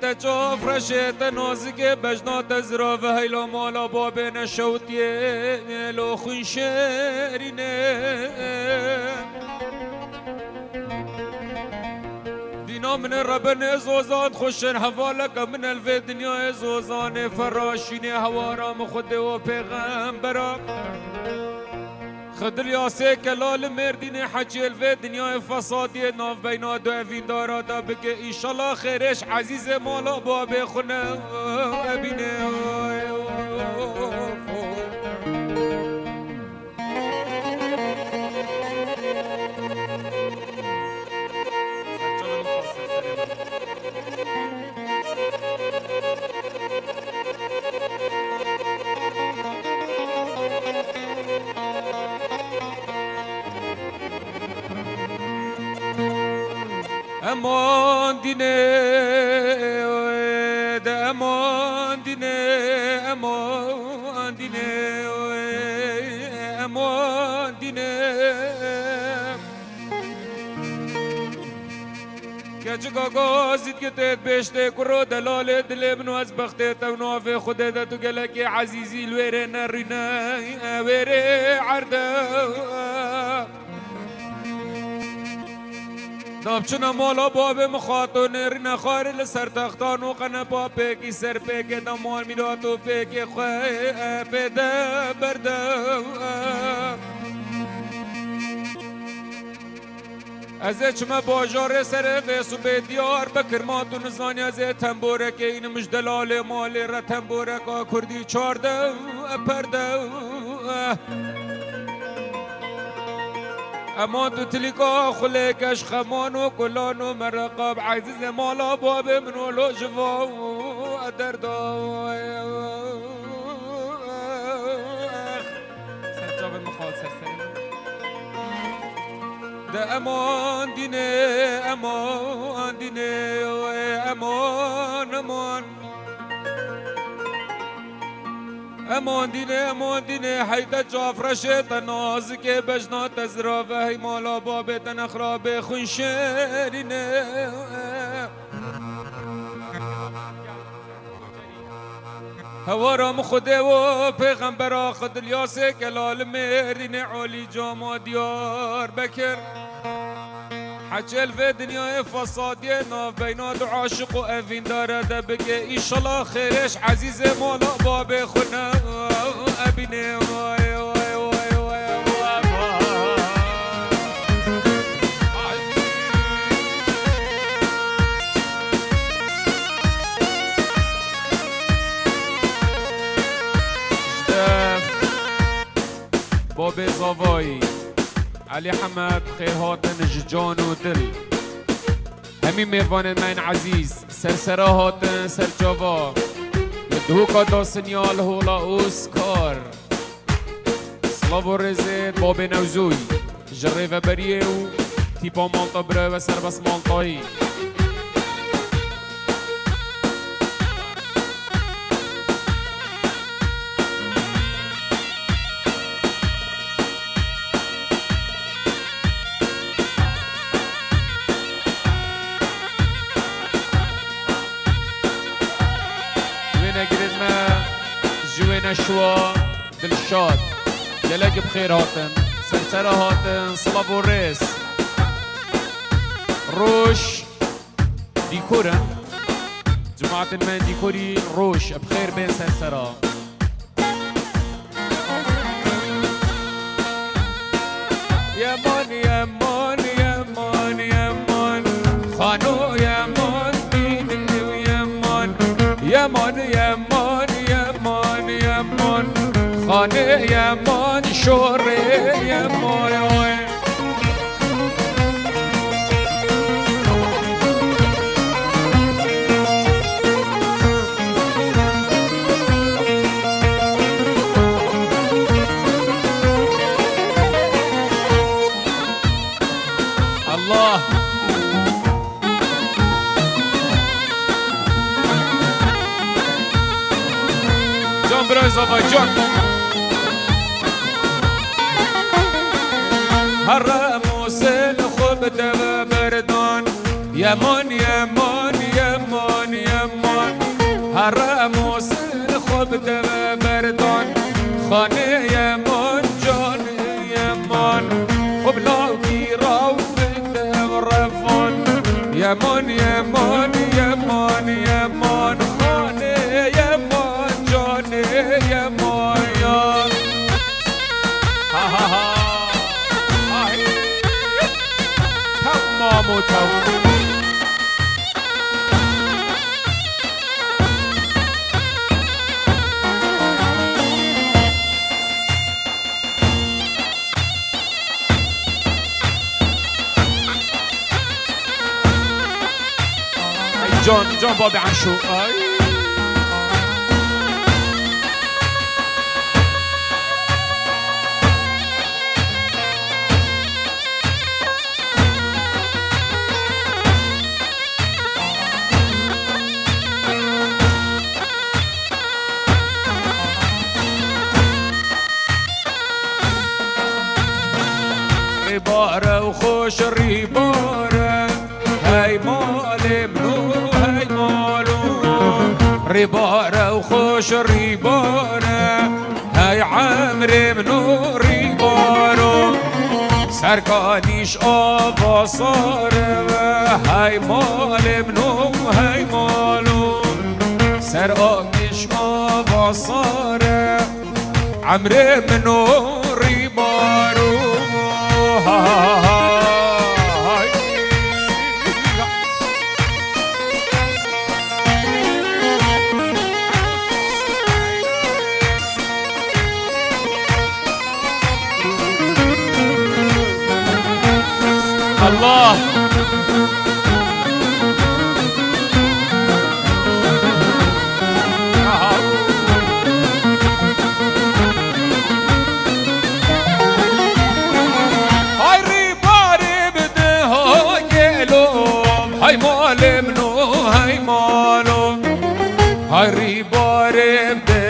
حيث تشوف رشيت نوزك بجنات زراف هيلو مالا بابنا شوتي لو خنشرينه دينا من ربنا زوزان خوشن حوالك من الفي دنيا زوزان فراشيني هوارا مخد و پیغمبرا خدر یاسه کلال مردین حجی الوی دنیای فسادی ناف بینا دو اوین دارا دا بگه ایشالله خیرش عزیز مالا بابه خونه ابینه امان دینه امان دینه امان دینه امان دینه کچ گازید که تید بشته کرو دلال دل منو از بخته توناف خودت تو گلک عزیزی الویره نرینه ویره عرده دابچنا مالا باب مخاطو نرین خار لسر تختان و قنپا پیکی سر پیکی دمال میراتو پیکی خواه پیده برده از چما باجار سر ویسو به دیار بکرماتو نزانی از تنبوره که این مجدلال مالی را تنبوره که کردی چارده پرده اما تو تلیکا خلیکش خمان و کلان و مرقب عزیز مالا باب منو لو جوا و دردا سرجاب المخاط سرسرم ده امان دینه امان دینه امان امان امان دینه حیث جعفر شیطناز که بجنا تزرافه هی مالا باب تنخراب خونشرینه هوارم خوده و پیغمبر خد الیاسه کلال مردین علی جاما دیار بکر حجل في دنيا فصادي ناف بينا دو عاشق و اوین داره ده بگه ایشالله خیرش عزیز مالا باب خونه ابینه وای وای وای وای باب زاوایی علی حمد خیر هاتن جان و دل همین میروان من عزیز سرسرا هاتن سر جاوا یدهوکا دا سنیال هولا اوسکار سلاو و رزید باب نوزوی جره و بریه و تیپا مالتا بره و سربس مالتایی نشوا دلشاد دلق بخير هاتن سرسرة هاتن صلاب والريس روش ديكورن جماعة من ديكوري روش بخير بين سرسرة يا مان يا مان يا مان يا مان خانو يا مان يا مان يا مان يا مان يمان خانه يمان شوره يمان الله جان براز آقای جان هر موسل خوب دو بردان یمان یمان یمان یمان رموس خوب دم بردان خانه یمان جان یمان خوب لاوی راو بدم رفان یمان یمان یمان یمان خانه یمان جان یمان یان ها ها ها تمام و تمام جان بابی عشو ريبارة وخوش ريبارة هاي مالي منو هاي مالو ريبارة وخوش ريبارة هاي عمري منو ريبارو سركانيش آبا صاره هاي مالي منو هاي مالو سركانيش آبا صاره عمري منو ريبارو الله هاي ريباري بده قلوب هاي مال منو هاي مالو هاي ريباري بده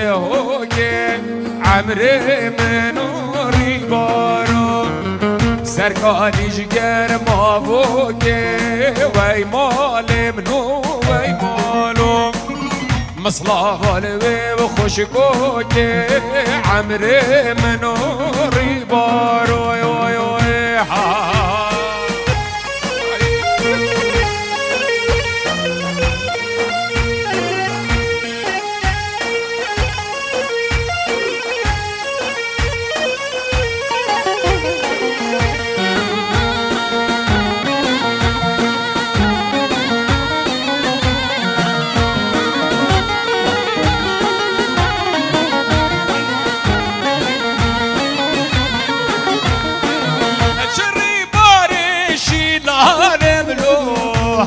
عمري منو ريبارو سرکانیش گرما بوگه وی مال منو وی مالو مصلاف الوی و خوشگو که عمر منو ریبارو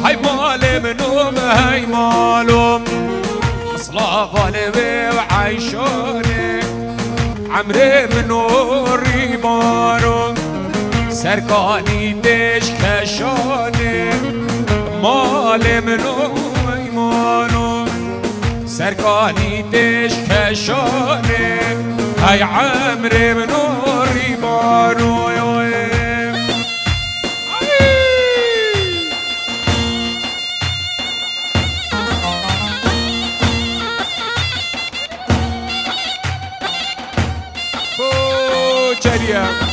هاي مال منوم هاي مالوم مصلاف الوي وعايشوني عمري منو ريبارو سركاني ديش كشوني مال منو هاي مالوم سركاني ديش كشوني هاي عمري منو ريبارو Cheria.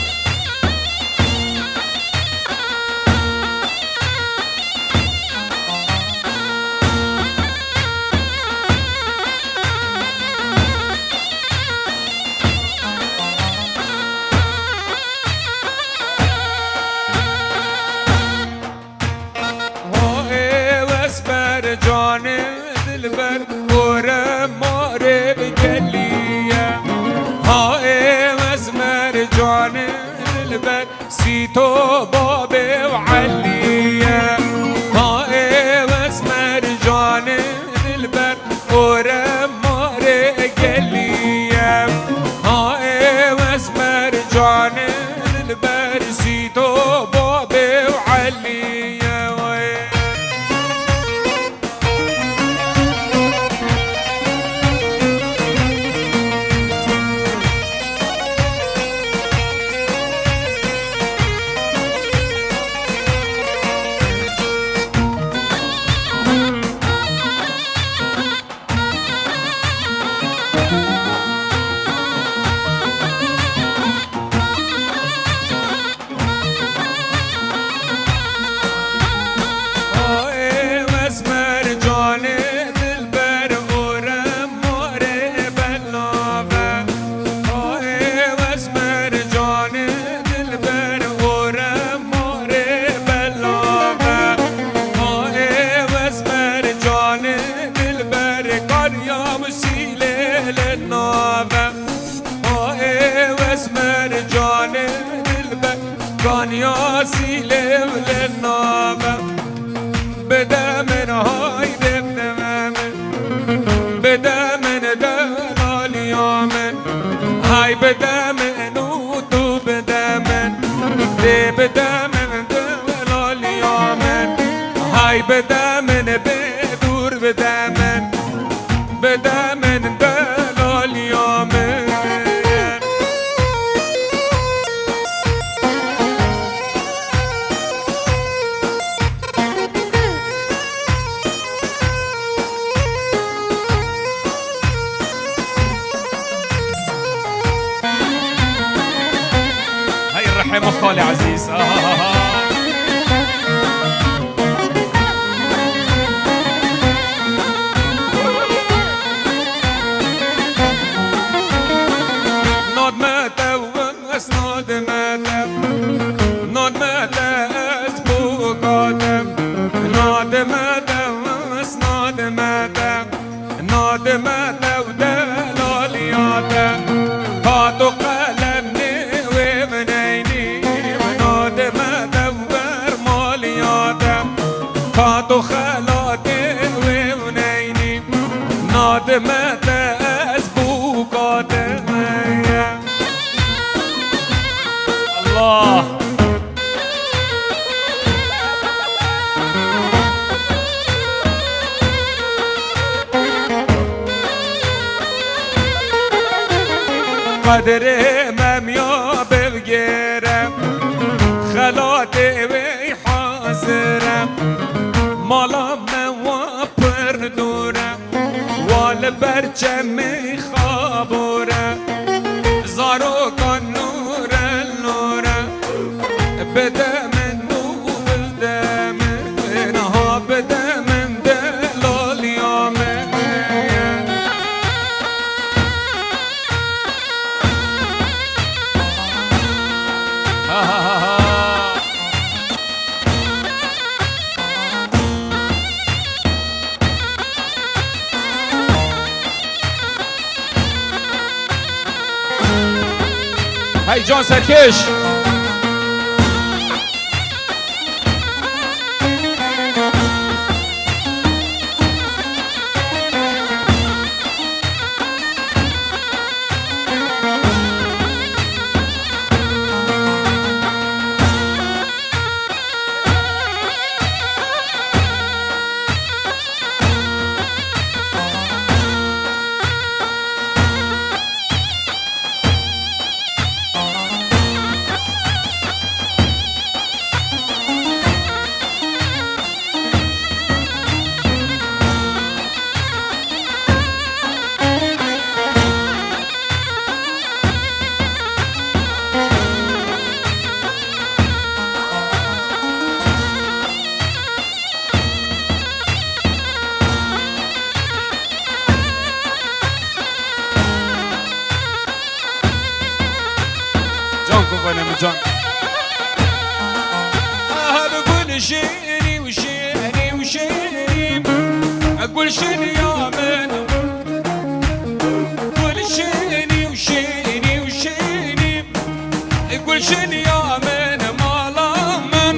دلبر ورم ماره بکلیه های مزمر جان دلبر سی تو باب وعلیه های مزمر جان دلبر ورم ماره بکلیه های مزمر جان دلبر سی تو باب وعلیه للنوبة هاي واسمر جان البك كان ياسيلي للنوبة بدا من هاي بدا من دلال يامن هاي بدا من وتو بدا من دي بدا من دلال يامن هاي بدا من بدور بدا من دلال يامن رحمه خالي عزيز ناد ماتا ومس ناد ماتا ناد ماتا اسبو قادم ناد ماتا ومس ناد ماتا ناد ماتا ودلالياتا هاتو قلمني ومنيني وناد ماتا ورمالياتا هاتو خلاتي ومنيني ناد ماتا اسبو قادم الله قدر مميا بغيرم خلاتي ويحازرم مالا من وابر دورم والبرچم خابورم زارو کن نور النورم بده من نور بده من ها بده من دلال یامن هاي جان سرکش جان بقول شيري وشيري وشيري اقول شيري يا من قول شيري وشيري وشيري اقول شيري يا من مالا من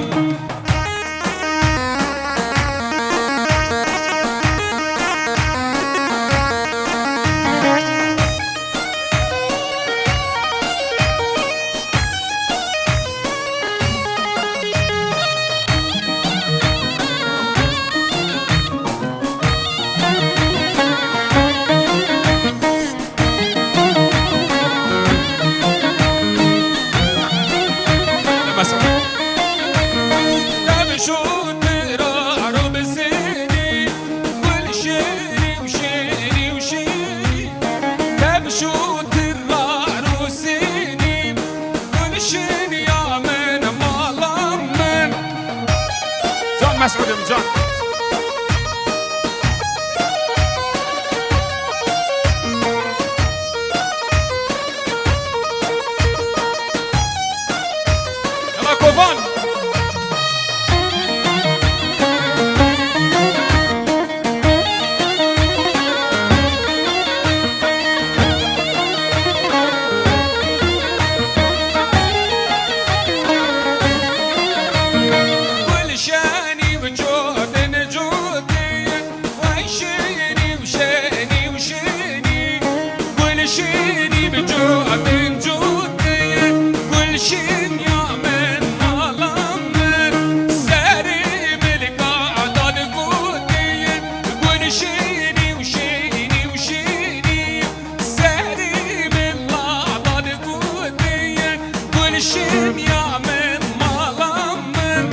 شيني بجوع من جودي كل شين يا من ظلمن ساري بالقعدة لقودي كل شيني وشيني وشيني ساري بالقعدة لقودي كل شين يا من ظلمن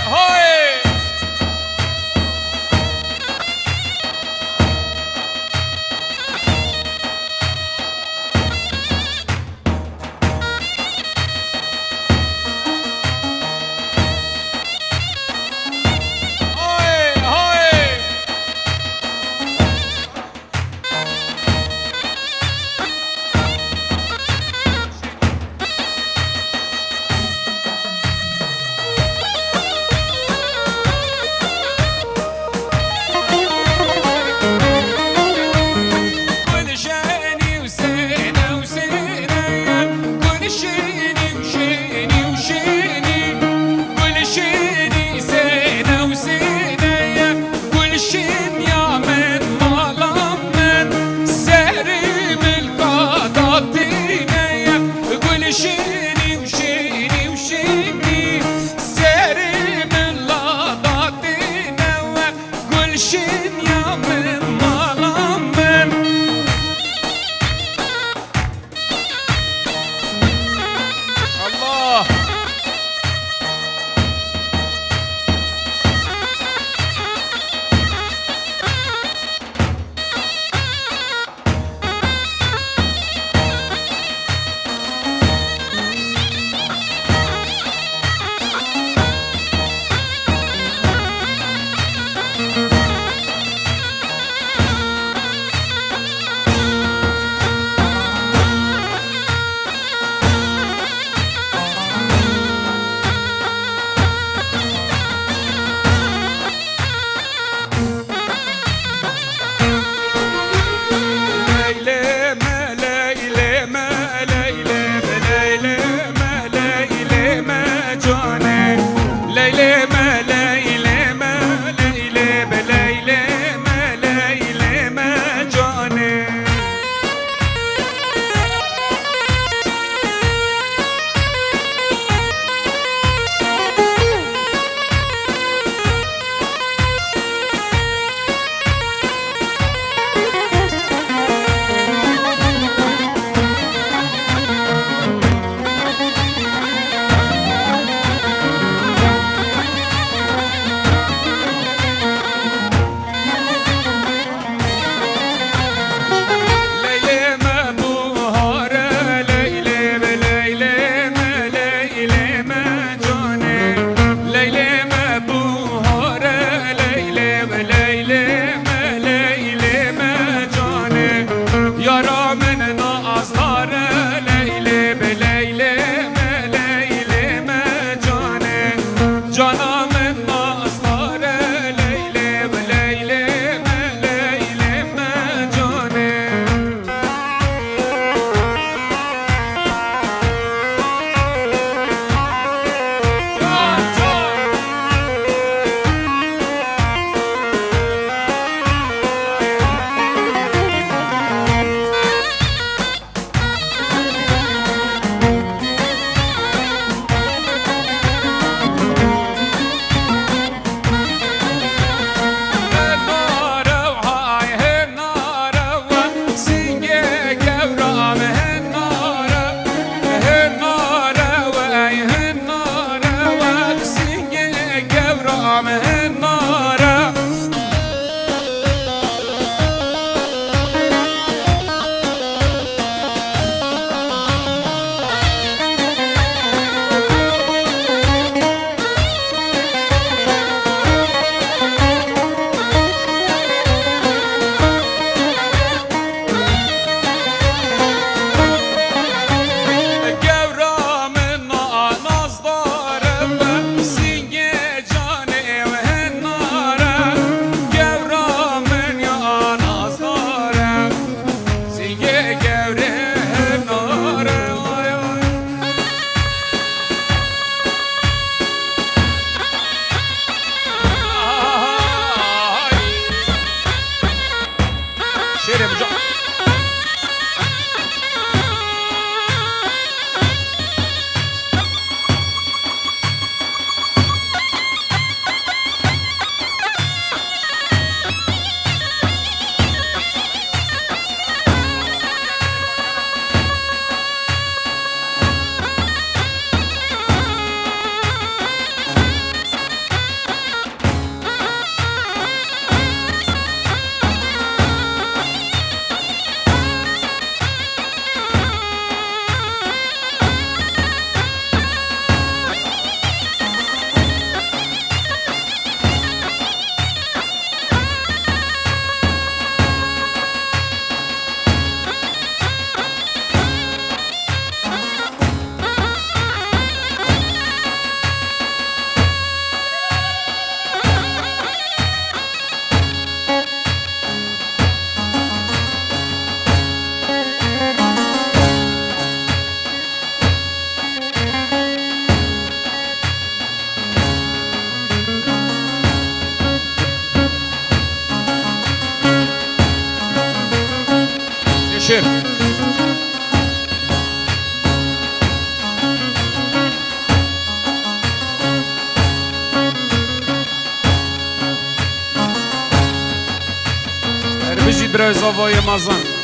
هوي شير بجي برای زاوای مازن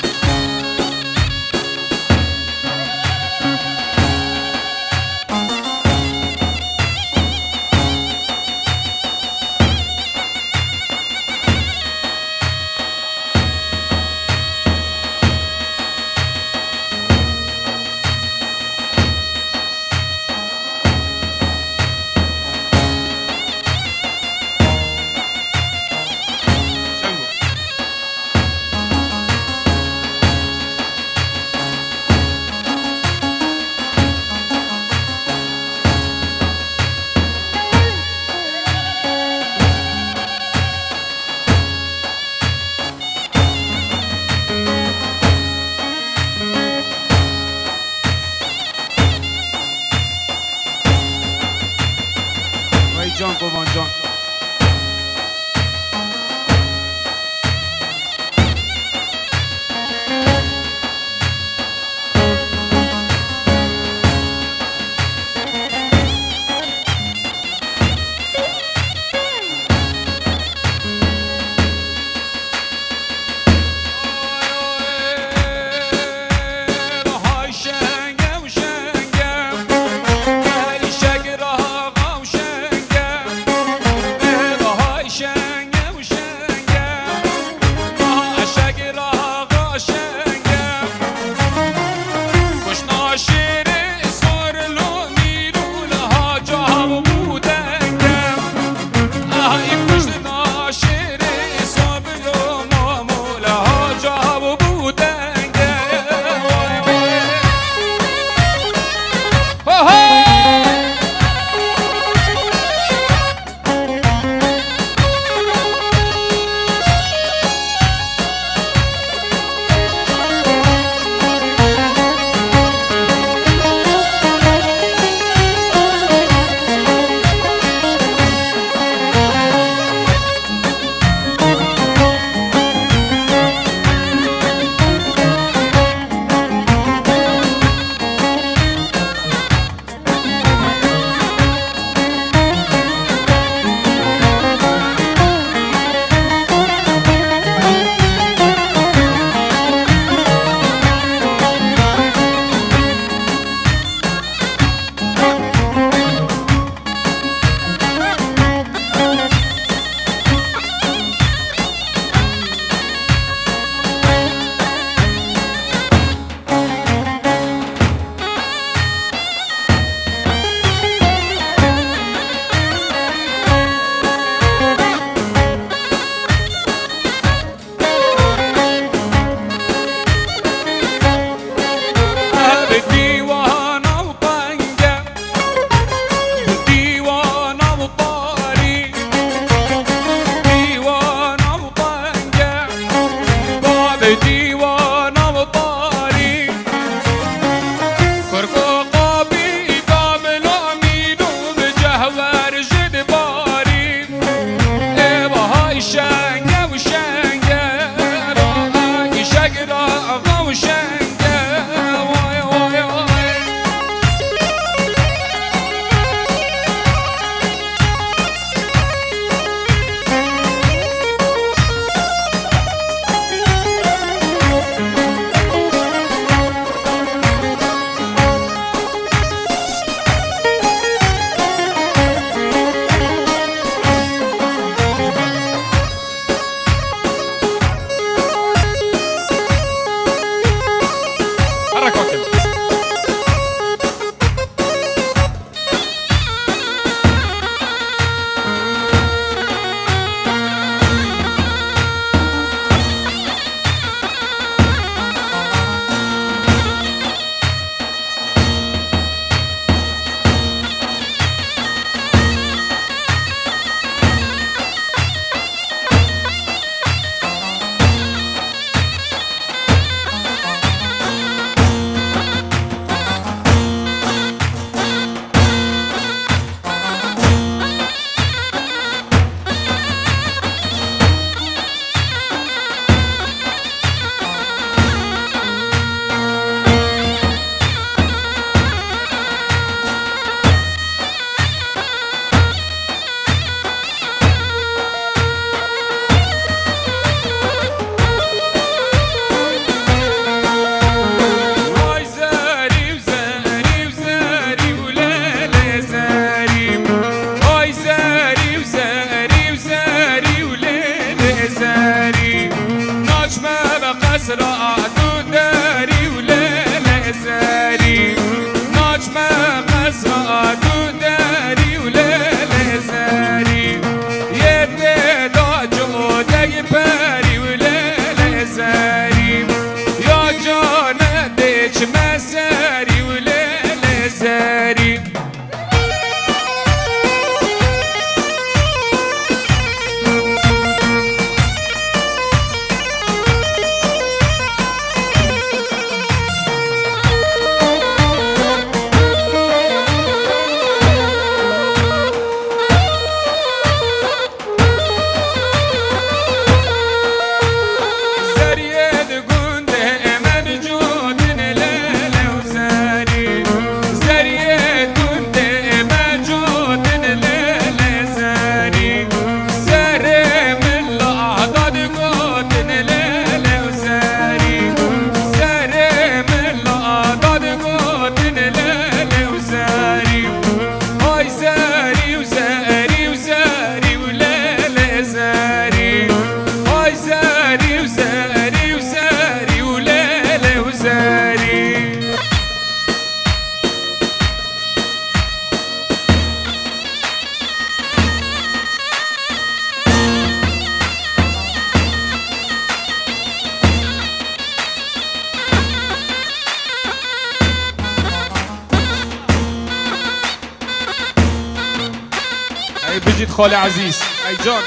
خالي عزيز اي جان.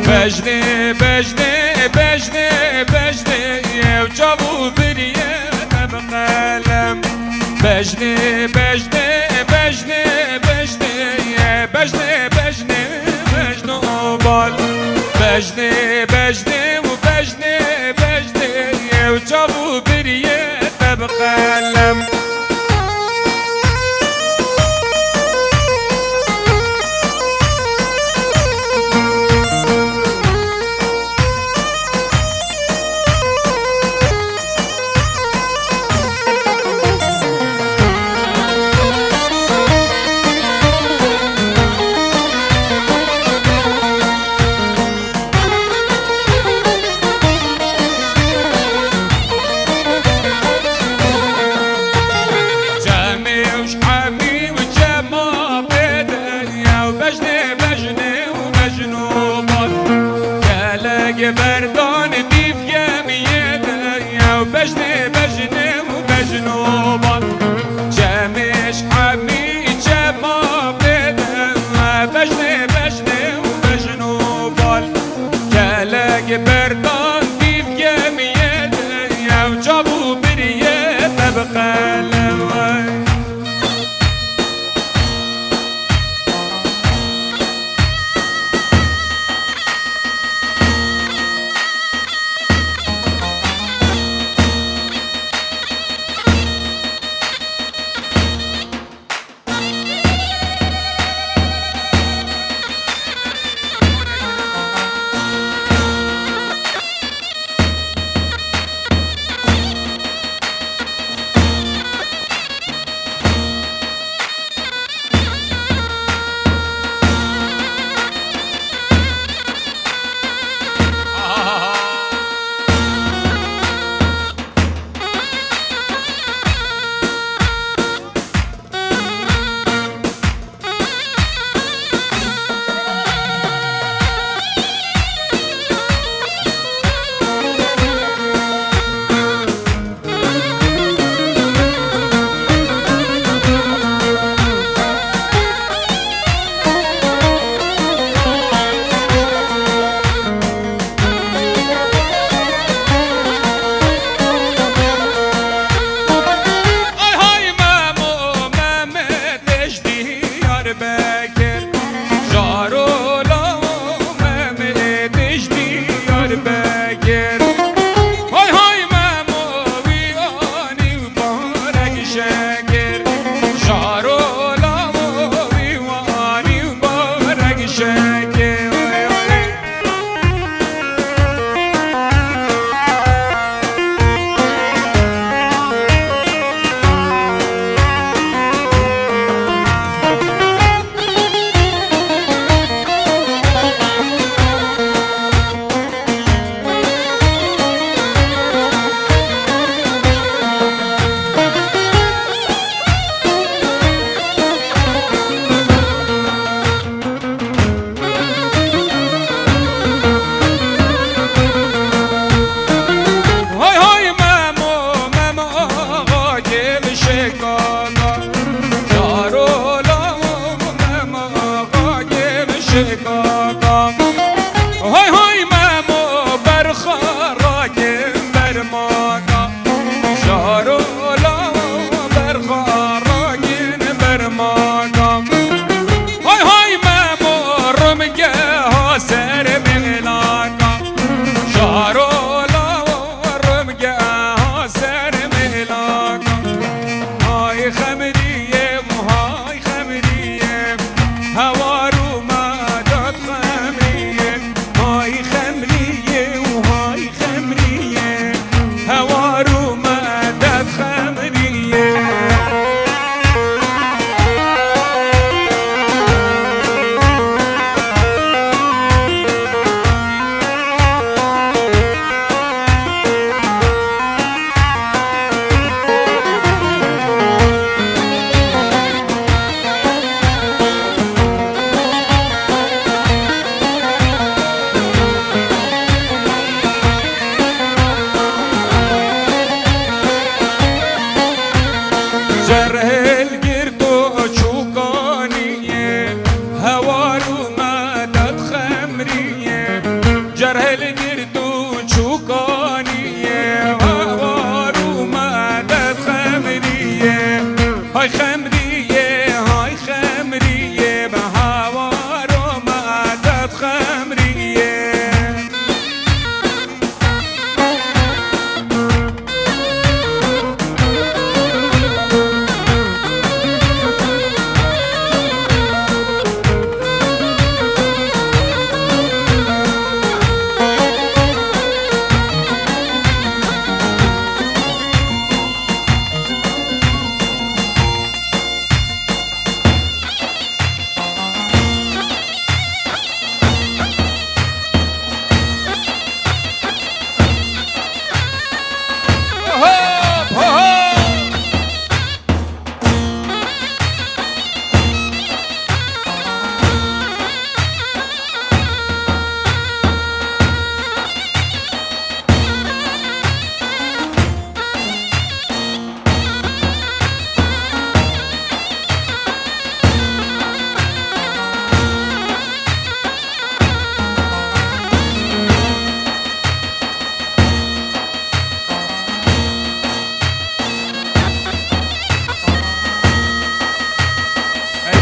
بجني بجني بجني بجني وجابوا بريه بقلم. بجني بجني بجني بجني بجني بجني بجنو بال. بجني بجني وبجني بجني وجابوا بريه بقلم. بردان دیف یمیه دنیا و بجنه بجنه و بجنوبان. جمعش حمی جمع بده و بجنه بجنه و بجنوبان. کلک بردان دیف یمیه دنیا و جابو بریه ببقلم.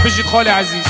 بجد خالي عزيز.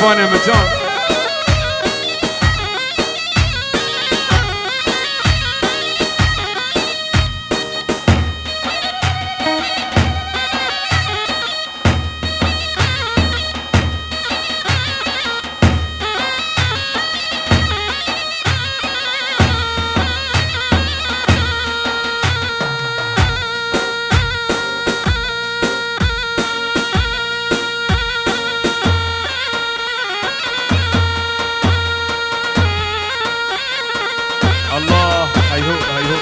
Bana Mecan. الله هيهو هيهو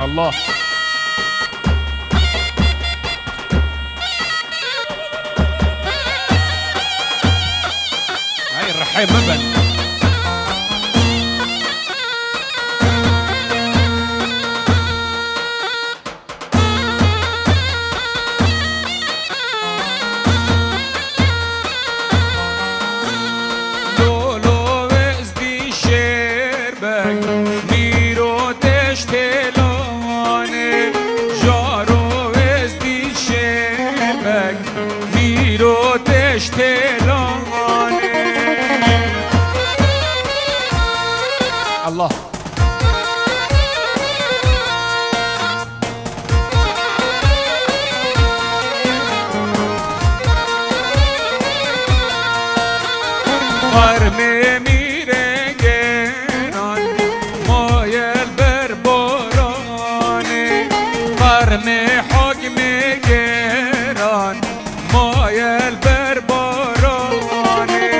الله هاي الرحيم مبن لولو وزدي شربك ميرو تشتلو ميرو تشتلانه الله قرمه میره گران مایل بر بارانه قرمه حکم گران مایل بر بارانه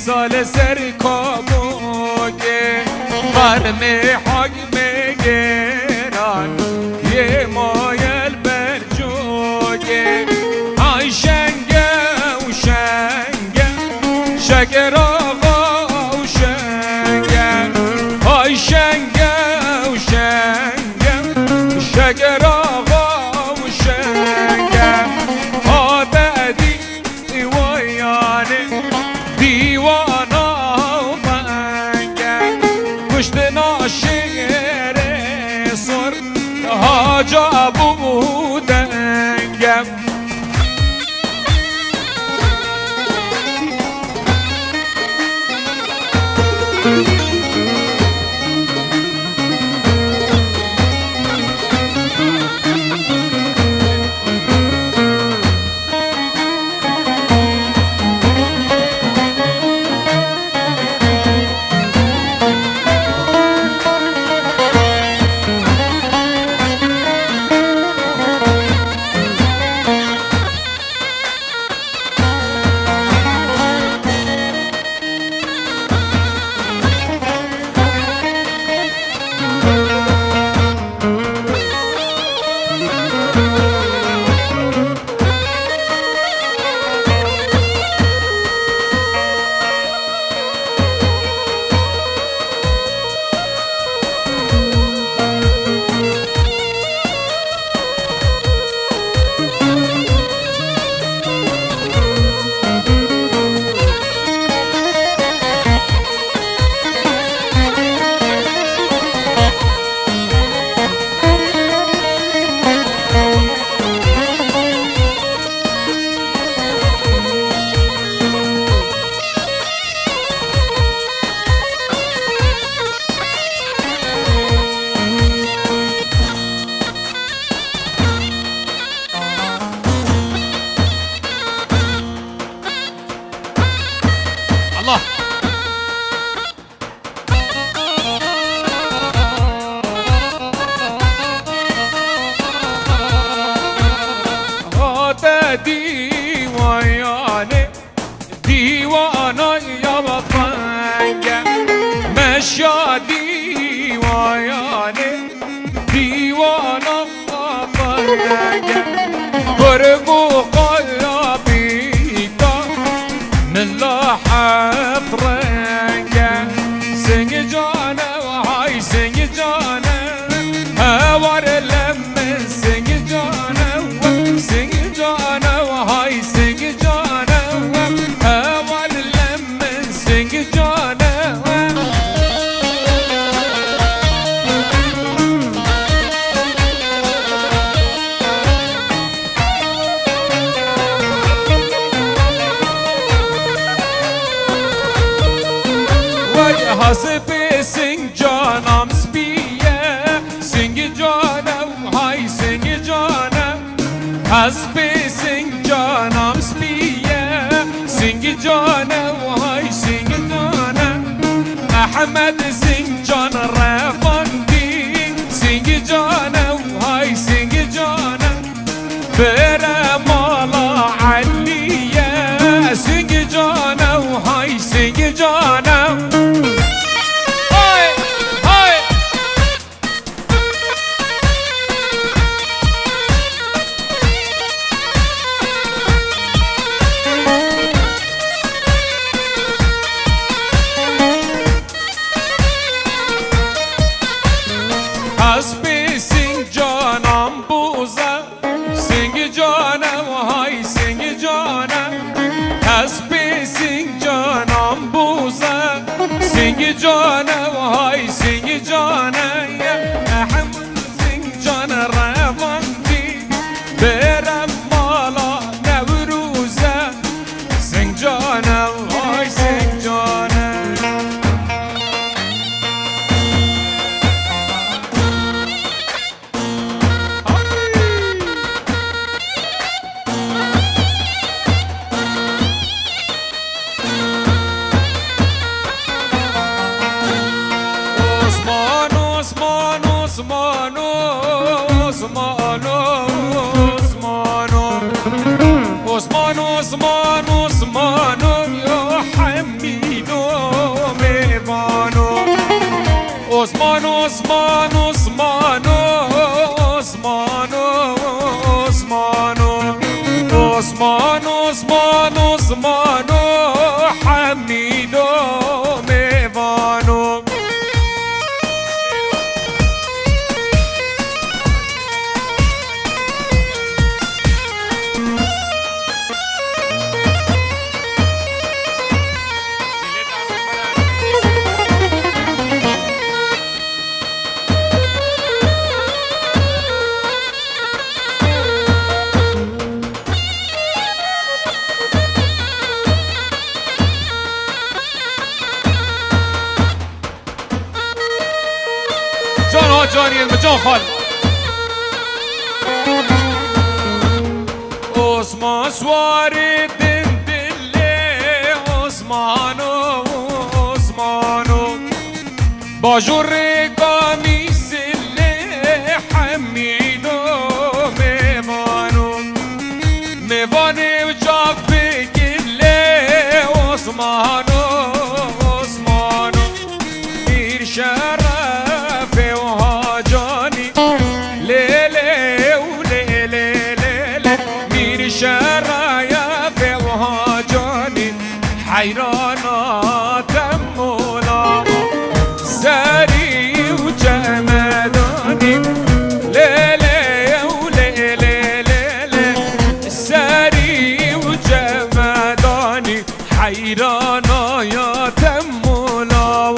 سال سر کاموگه برمه حکم گران یه مایل بر جوگه های شنگه و شنگه شگر آقا و شنگه های شنگه و شنگه شگر آقا و شنگه ديواني ديوانا يا بطنجة مشى ديواني ديوانا بطنجة قربو قلبيتا من لحب رنجة سنجانا وهاي سنجانا هوار لمن سنجانا سنجانا وهاي سنجانا هوار لمن سنجانا Hasbi sincanam spiye singi canam hay singi canam Hasbi sincanam spiye singi canam hay singi canam Ahmed sincan rafandi singi canam hay singi canam Bere mala aliye singi canam hay singi canam Hasbi sincanam buza singi canam hay singi canam Hasbi sincanam buza singi canam hay singi canam Ahmed sincan rafandi berem mala nevruza sincanam hay sincanam عثمان يا حميدو ميبانو عثمان عثمان عثمان عثمان عثمان عثمان عثمان عثمان حميدو ميبانو جان ها جانی المجان خال عثمان سواری دن دلی عثمانو عثمانو باجور قمیص لی حمیدو میوانو میوانی و جاب بگلی عثمانو عثمانو میر شرف شرايا في وهاجاني حيرانا تمولا ساري وجمداني ليلي وليلي ليلي ساري وجمداني حيرانا يا تمولا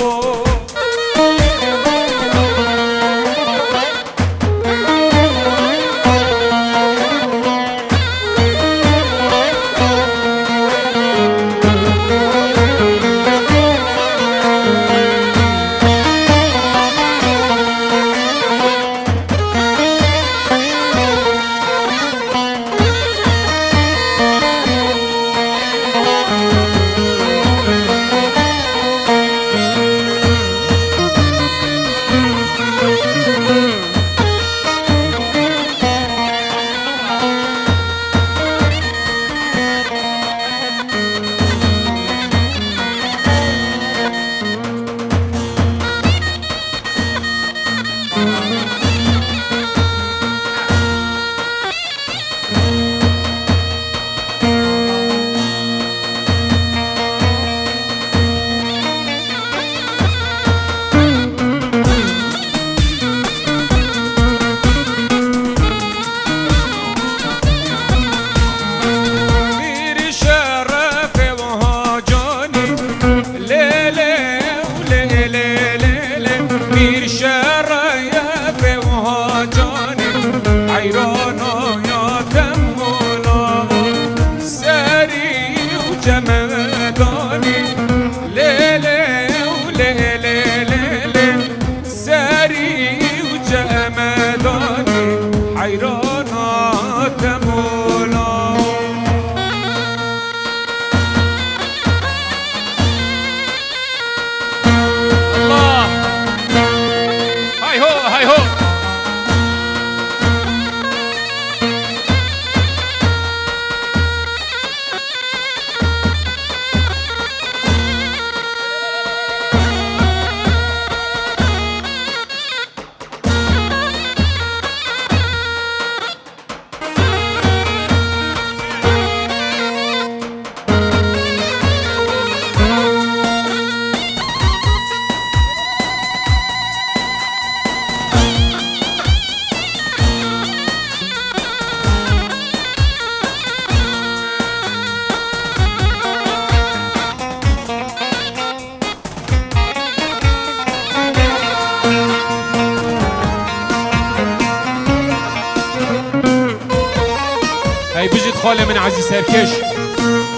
هاي بجد خاله من عزيز سركش.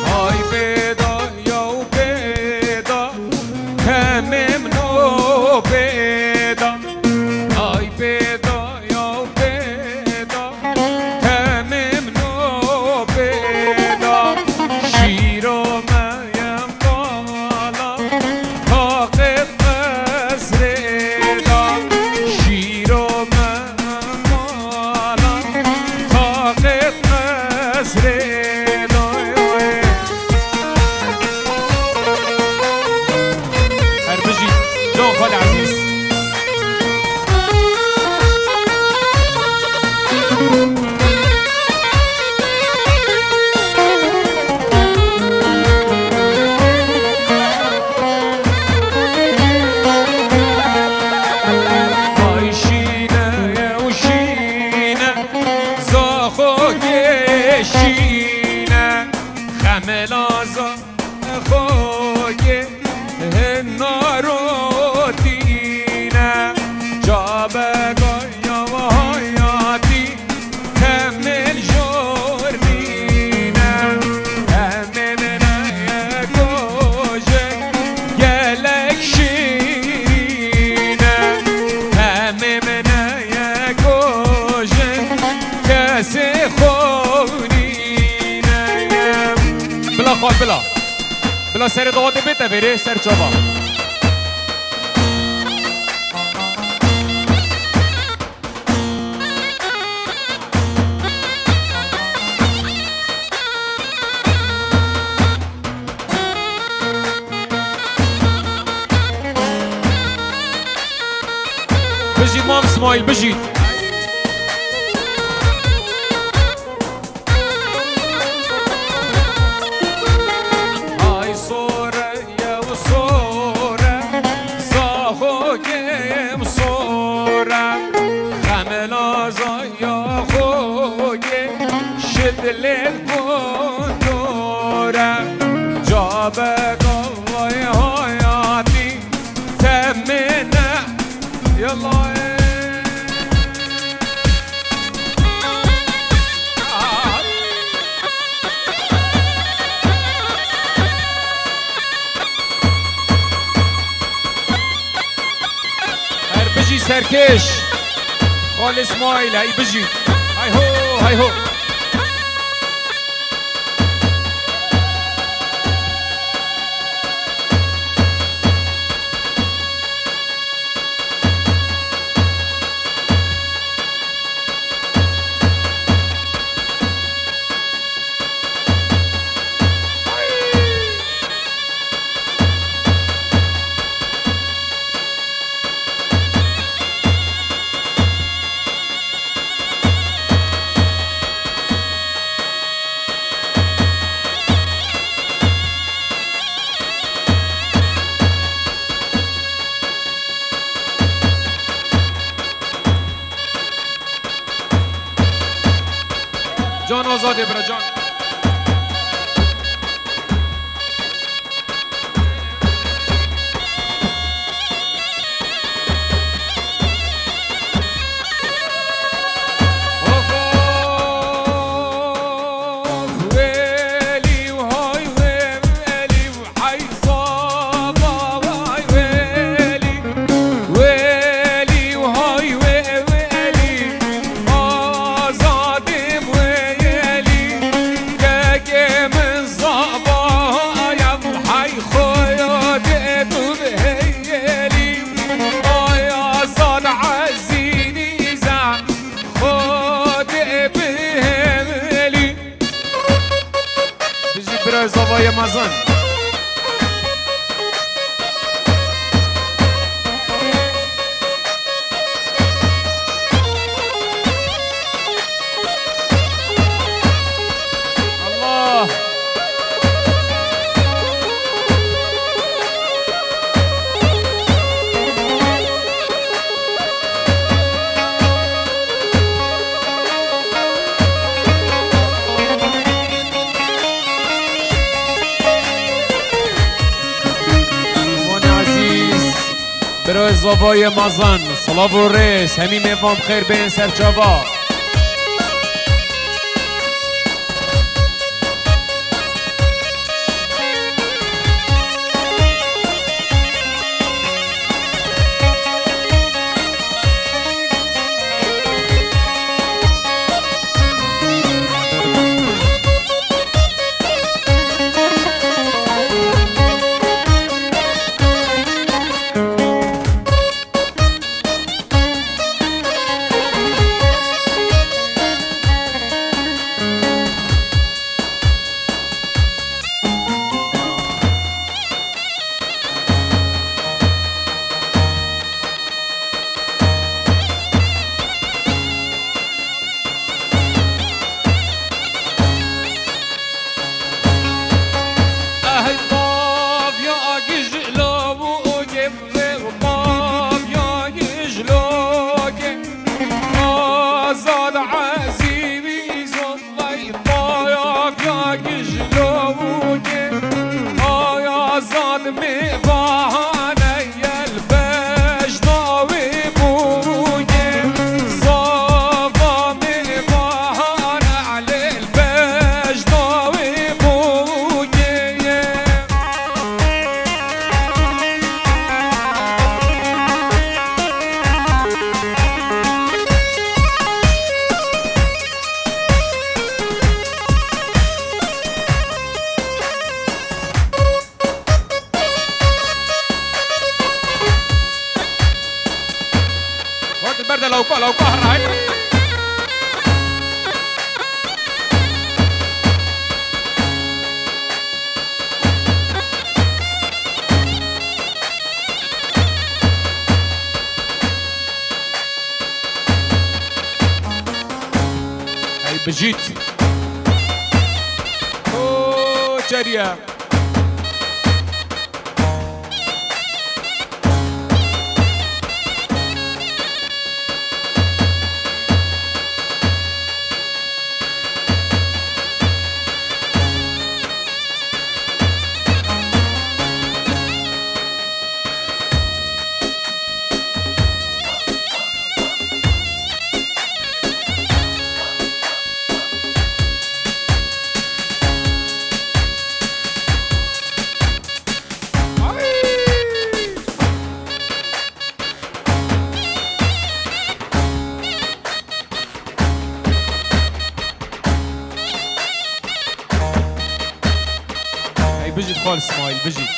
هاي بيضا يا بيضا همم نو بيضا. هاي بيضا يا بيضا همم نو بيضا. شيرو ما ينبالا طاقت قصريدا. شيرو ما ينبالا طاقت قصريدا. هربجي جون خال عزيز. شينا خملازا خوي الناروتينا جابا يا وهاياتي كمل جورنينا. هممنا يا كوجك يالك شيرينا. هممنا يا كوجك كاسي بلا خال بلا سر دوات بیت بره سر چابا. بجید مام اسماعیل بجید. للبندورة جابك الله يا حياتي تمنا يلا. هربجي سركش خال اسماعيل هاي بجي. هاي هو هاي هو. جان آزاده برا جان. زوای مازن الله. برای زوای مازن صلاح و ریس همین میوان بخیر بین سرچاوا. بجيت او جريا بجد خالص اسماعيل بجد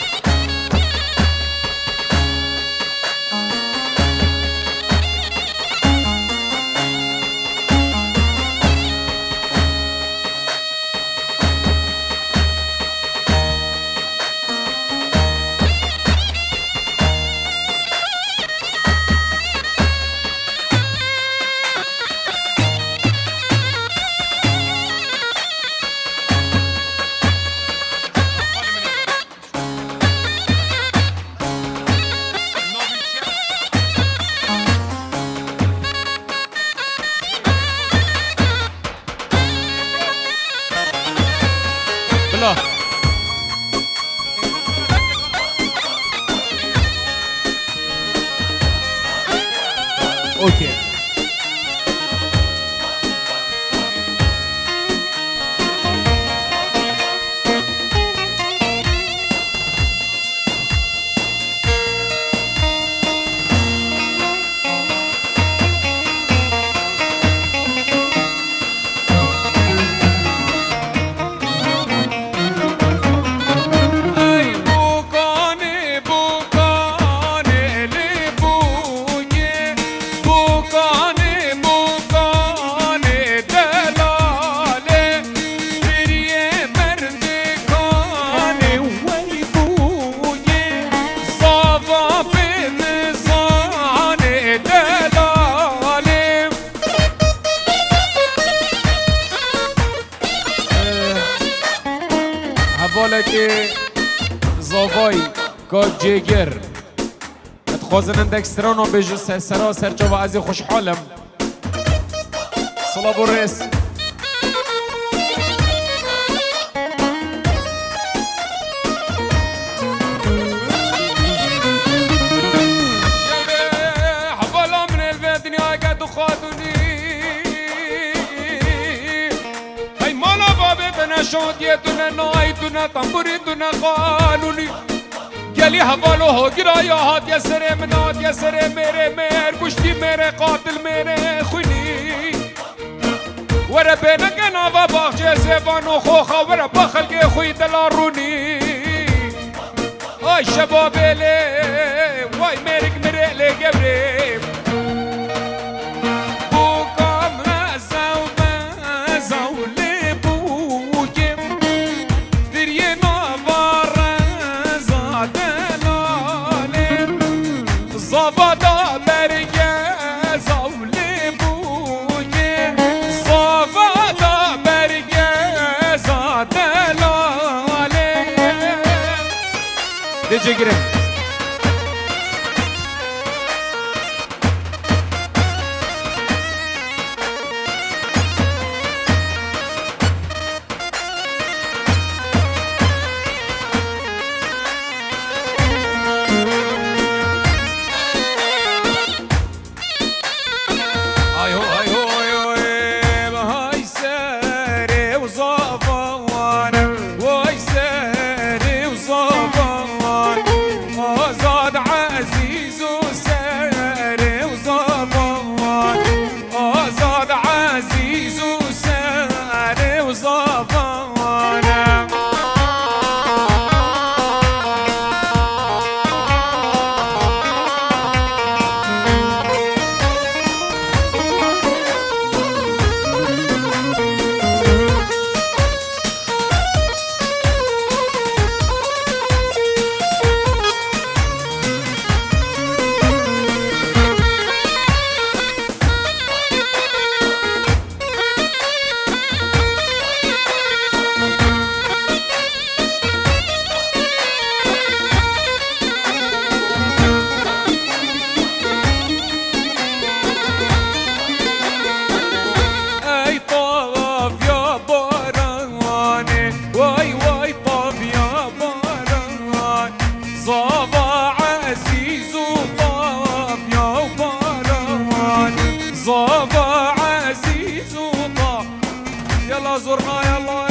بالله اوكي حوالك زاوای کات جگر اتخوازن اندک سرانو بیجو سرا سرچا و ازی خوشحالم صلاة الرئيس حوالا من الدنيا قد خاطني هاي مالا بابتنا شوتيتنا نايتنا تنبوريتنا قانوني قالي حوالو هو گرایا هات یا سر منات یا سر میرے میر کشتی میرے قاتل میرے خونی ورا بينك انا وباخ زيفان وخوخه ورا بخلقي خوي دلاروني اي شباب لي واي ميرك مريلي قبري بوكا مزاو لي بوكي درينا برزا دلالي زبادا برقه زولي بوكي زبادا برقه زدلالي دي جيجرين يلا زرنا يلا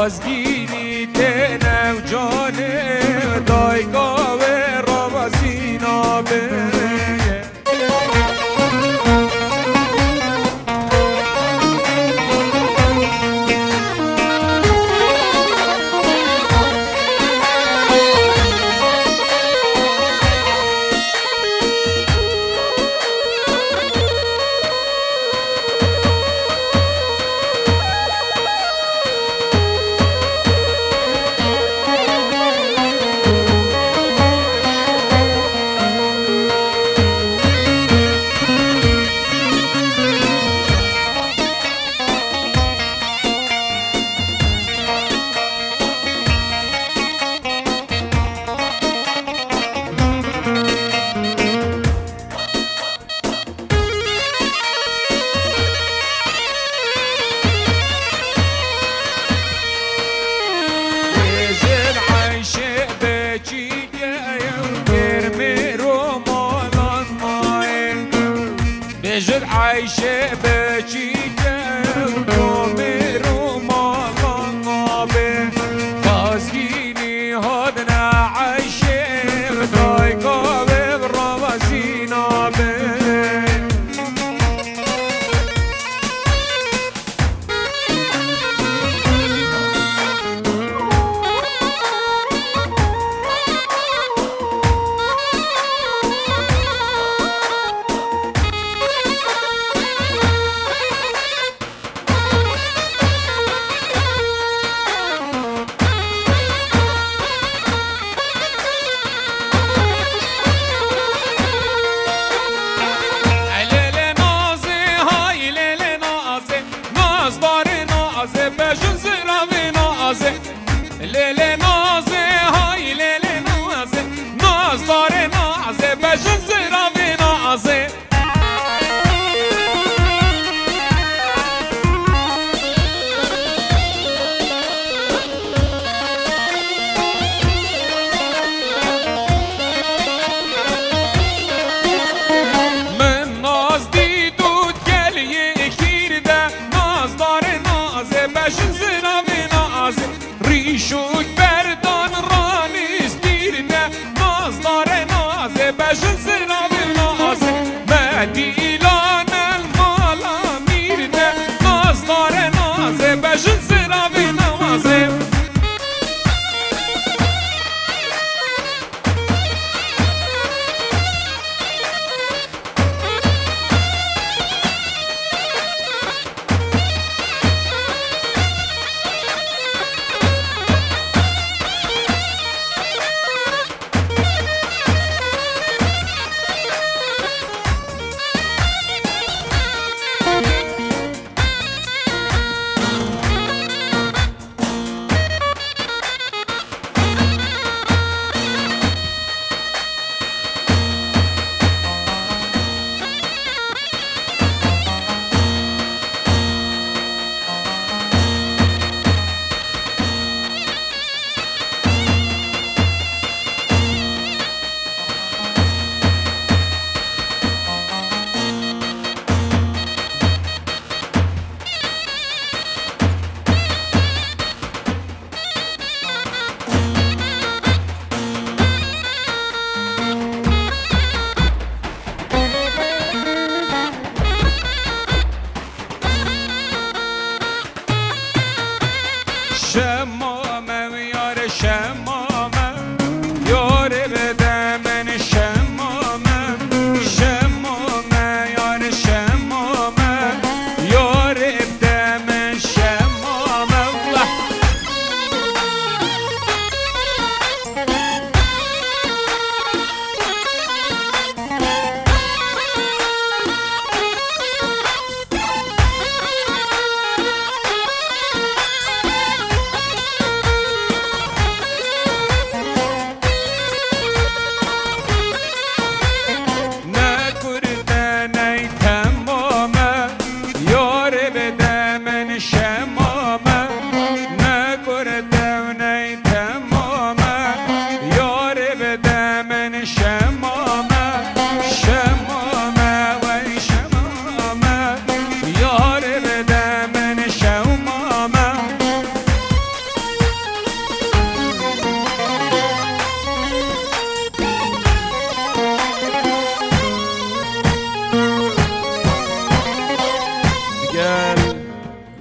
Azgini tene ucane dai kave ravasina be بجد عايشة بچیده دومی رو مالا به خازگینی هدنا عايشة دای کابه روازینا لیل نازه های لیل نازه نازدار نازه بجن زیراوی نازه من ناز دیدود گلیه گیرده نازدار نازه بجن زیراوی نازه ریشوک بردان رانیز دیرده نازدار نازه بجن زیراوی نازه مدیلان المالا میرده نازدار نازه بجن زیراوی نازه شمامم یار شمامم یار بده من شمامم شمامم یار شمامم یار بده من شمامم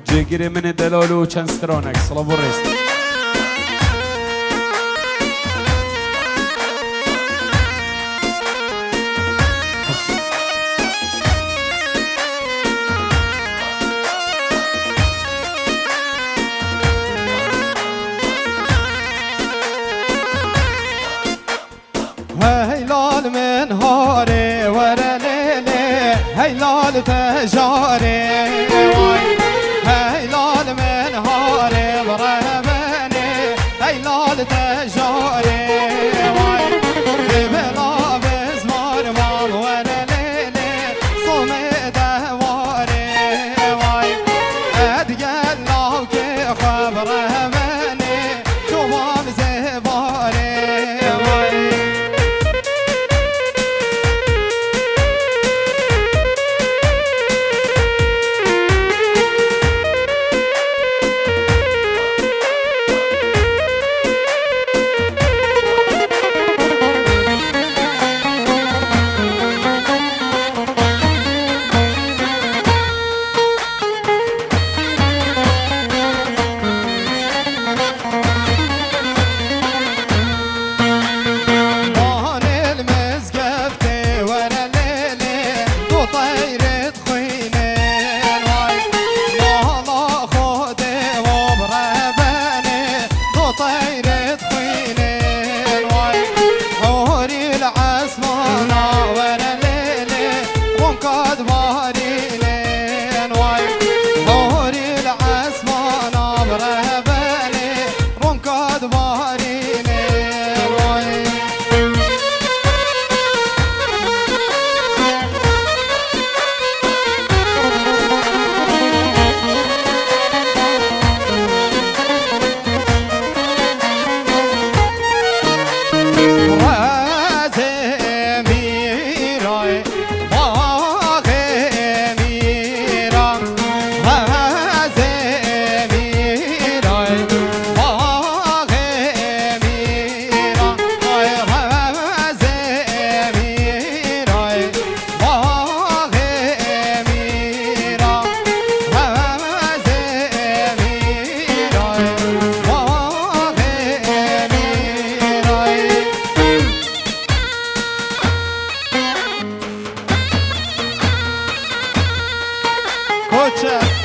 جگیری من دلالو چند سترانک سلام و رست هیلال من هاره ور لیله هیلال تجاره هیلال من هاره ور بنه هیلال تجاره بلا بزمار مال ور لیله صمد واره ادگل لاو که خبر منه جوام زباره رونكاد باريلين واي حوري العسمان ابره بالي رونكاد باريلين واي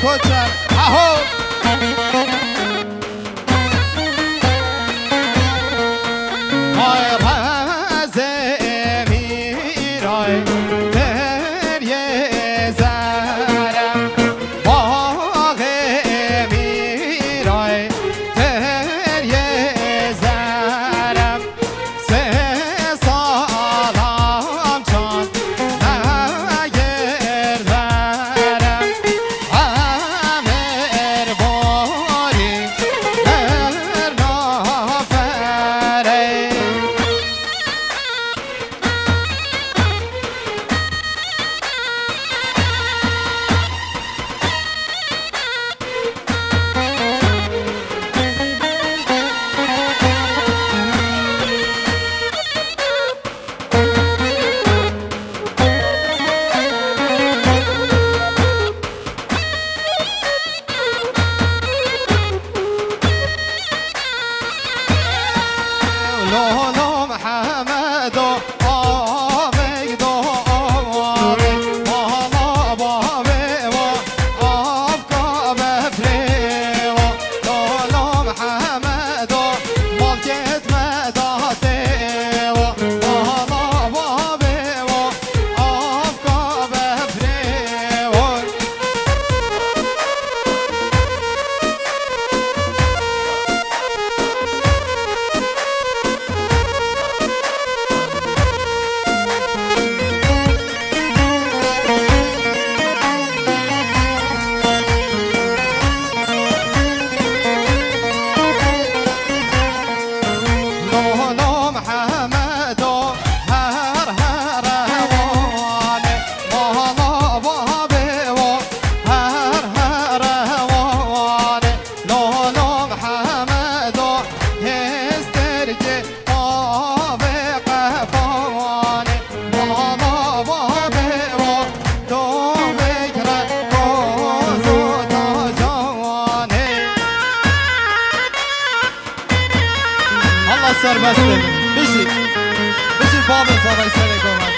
کوچر اهو های رزه میرای دریه زرم باغ میرای دریه زرم سه سالم چون نگردرم امر باری نافره لولو محمد آبی دو آبی مالا بابی و آبکا بفری و لولو محمد مالکت مداتی و مالا بابی و آبکا بفری و لولو محمد هر هر وانه مالا بابی و هر هر وانه لولو محمد هسترگی آبی قفانه مالا بابی و دو بکره کوزو تا جوانه الله سربست بده بشید باب زاوی سر گوهر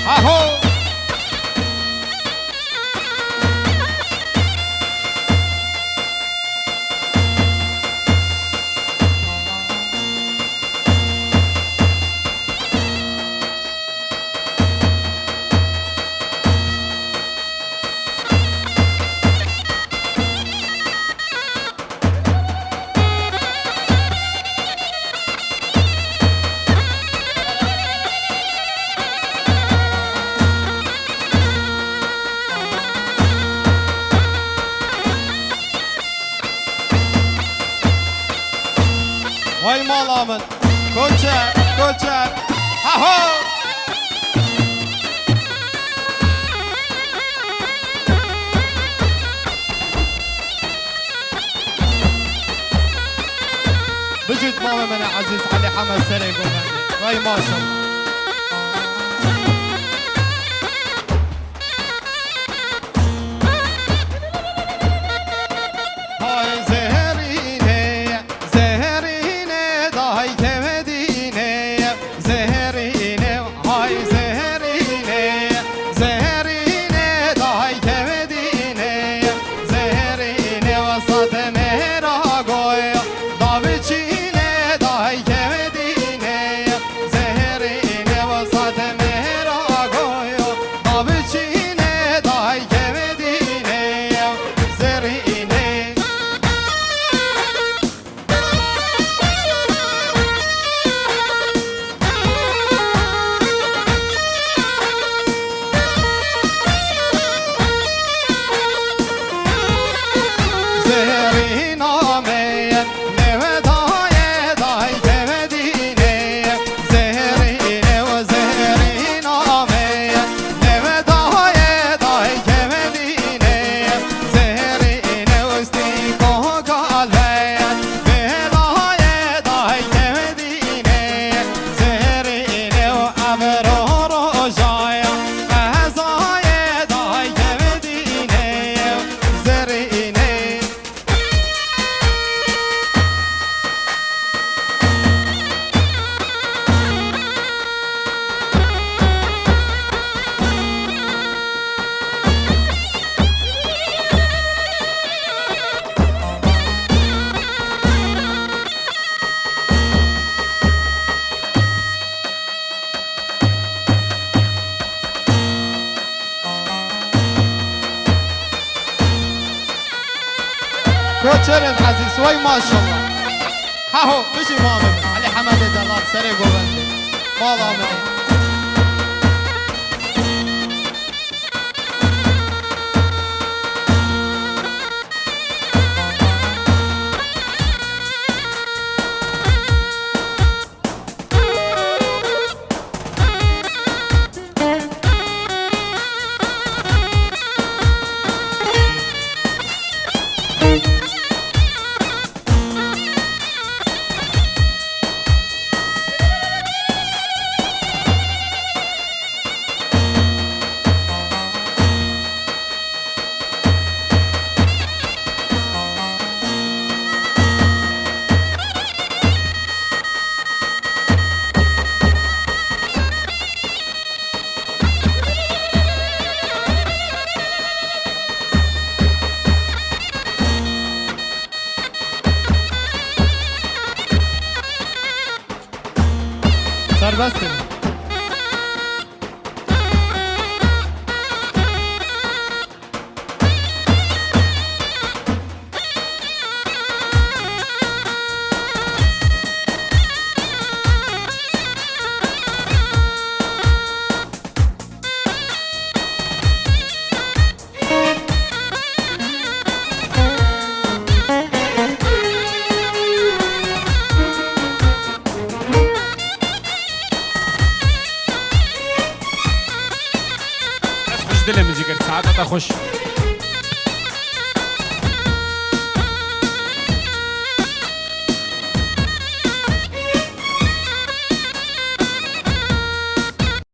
اهو وای مالا من کوچر اهو بجد ماما من عزيز علي حمد سري قوبندي وي ما شاء الله هاي زهريني زهريني ضاي كمديني زهريني هاي زهريني زهريني ضاي كمديني زهريني وسط مهراقوي ضابطيني ضاي كمديني زهريني وسط مهراقوي ضابطيني ضاي كمديني زهريني زهرينا مين نوداي ضاي كمديني زهريني وزهرينا مين نوداي ضاي كمديني زهريني وستيكو قلبي بلاي ضاي كمديني زهريني وأمرو رجاي أهزاي ضاي كمديني زهريني كوتشرن عزيز وي ما شاء الله هاهو بشي ماما علي حمد دلال سري قوبندي ما ضامني سربستني مش دلم جيكر ساعات أخش